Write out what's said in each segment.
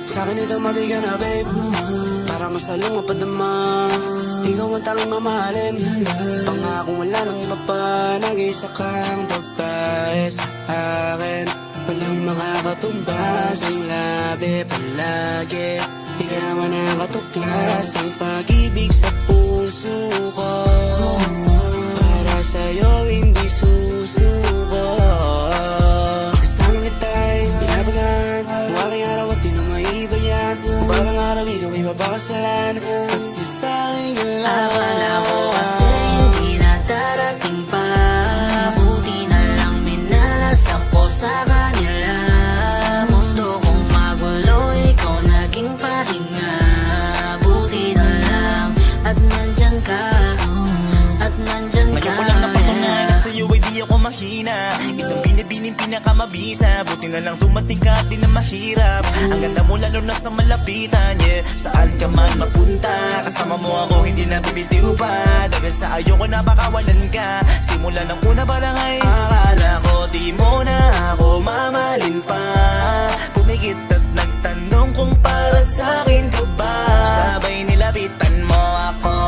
Sa'kin itong mabigyan na babe, para masalong mapadama. Ikaw ang tanging mamahalin, pangakong wala nang iba pa. Nag-isa kang babae sa akin, walang makakatumbas ang labi palagi. Di ka naman nakatuklas ng pag-ibig sa puso ko. Para sa'yo hindi susuko. Kasama kita'y binabagan, ang aking araw at di na maiba yan. Kung parang araw ikaw ay babakasalan, kasi sa'kin ka lang. Akala ko kasi hindi na darating pa, buti na lang minalas ako sa kanila. Mundo kong magulo, ikaw naging pahinga. Buti na lang at nandyan ka, at nandyan ka. Ngayon ko lang napatunayan na sa'yo ay di ako mahina. Isang binibining pinakamabisa, buti na lang dumating ka, di na mahirap. Ang ganda mo lalo na sa malapitan, yeah. Saan ka man mapunta, kasama mo ako hindi na bibitiw pa. Dahil sa ayoko na pakawalan ka, simula ng una pa lang ay akala ko di mo na ako mamahalin pa. Pumikit at nagtanong kung para sa'kin ka ba. Sabay nilapitan mo ako,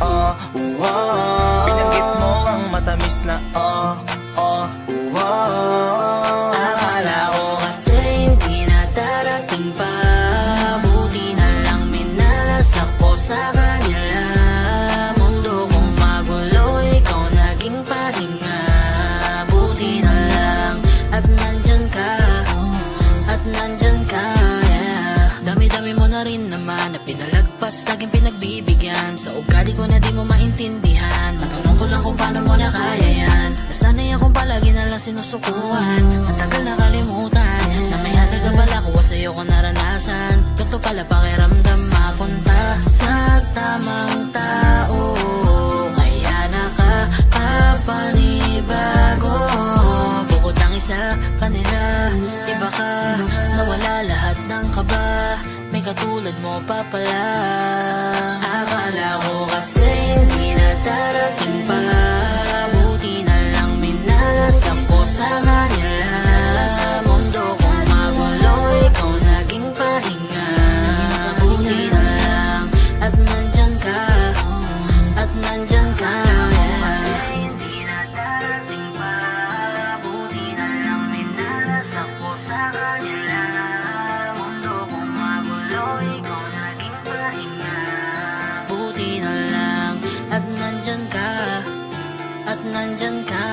oh, oh. Pinanggit mo ang matamis na oh, oh, oh. Akala ko kasi hindi na darating pa, buti na lang minalas ako sa kanila. Mundo kong magulo, ikaw naging pahinga. Buti na lang at nandyan ka, at nandyan ka, yeah. Dami-dami mo na rin naman na pinalagpas, laging pinagbibigyan. Sa ugali ko na di mo maintindihan, matanong ko lang kung paano mo na kaya yan. Nasanay akong palagi na lang sinusukuhan, matagal na kalimutan na may halaga pala ko at sa'yo ko naranasan. Ganto pala pakiramdam mapunta sa tamang tao, kaya nakakapanibago. Bukod ang isa kanila, iba ka, nawala lahat ng kaba. May katulad mo pa pala. Akala ko kasi hindi na darating pa, buti na lang minalas ako sa kanila. Mundo kong magulo, ikaw naging pahinga. Buti na lang at nandyan ka, at nandyan ka, yeah. Hindi na darating pa, buti na lang minalas ako sa kanila. Mundo kong magulo, ikaw naging pahinga. Buti na lang at nandyan ka, at nandyan ka.